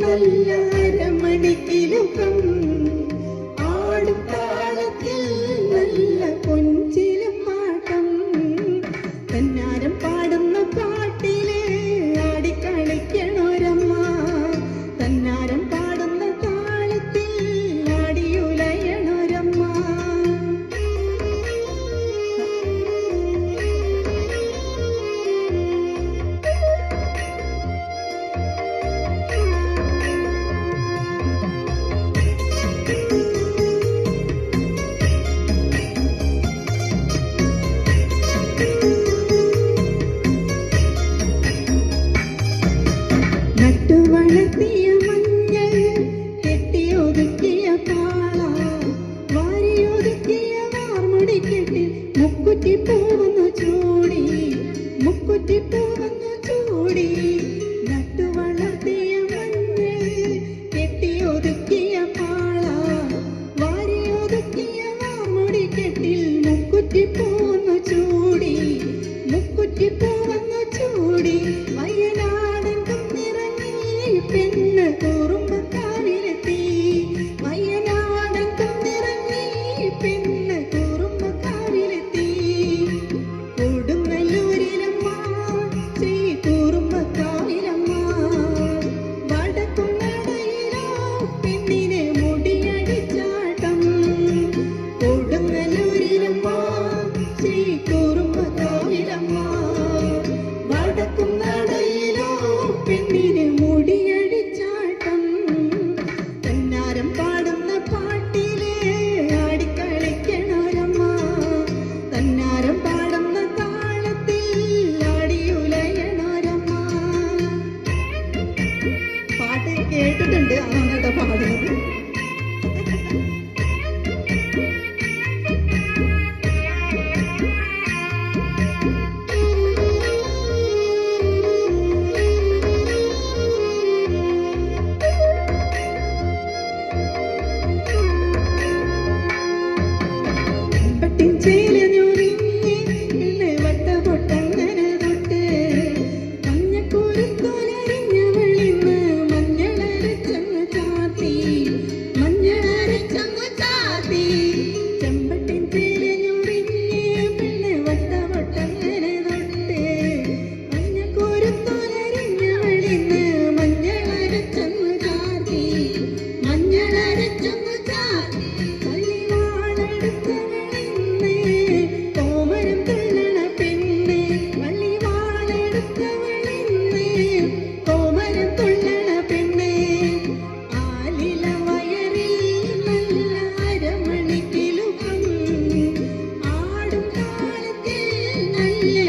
നല്ല അരമണിക്കിലുക്കം ആടും താളത്തിൽ നല്ല കൊഞ്ചിലും പാട്ടം തന്നാരം പാടുന്ന പാട്ടിലെ ആടിക്കളിക്കണോരമ്മ തന്നാരം പാടുന്ന താളത്തിൽ ആടിയുലയണോരമ്മ വളർത്തിയ മഞ്ഞൾ കെട്ടിയൊതുക്കിയ പാള വാരിയൊതുക്കിയ വാർമുടിക്കെട്ടിൽ മുക്കുറ്റി പൂവന്നു ചൂടി മുക്കുറ്റി പൂവന്നു ചൂടി നട്ടു വളർത്തിയ മഞ്ഞൾ കെട്ടിയൊതുക്കിയ പാള വാരിയൊതുക്കിയ വാർമുടിക്കെട്ടിൽ മുക്കുറ്റി പൂവന്നു ചൂടി മുക്കുറ്റി പൂവന്നു ചൂടി വയനാടൻ പെണ്ണ് കുറുമ്പക്കാവിലെത്തി വയനാടൻ കുന്നിറങ്ങി പെണ്ണ് കുറുമ്പക്കാവിലെത്തി കൊടുങ്ങല്ലൂരിലമ്മ ശ്രീ കുറുമ്പക്കാവിലമ്മ വടക്കുംനടയിലോ പെണ്ണിനെ മുടിയടിച്ചാട്ടം കൊടുങ്ങല്ലൂരിലമ്മ ശ്രീ കുറുമ്പക്കാവിലമ്മ വടക്കുംനടയിലോ പെണ്ണിനെ മുടിയടിച്ചാട്ടം തന്നാരം പാടുന്ന പാട്ടിലെ ആടിക്കളിക്കണോരമ്മ തന്നാരം പാടുന്ന താളത്തിൽ ആടിയുലയണോരമ്മ പാട്ട് കേട്ടിട്ടുണ്ട് അതാണ് കേട്ടോ പാടുന്നത് നല്ല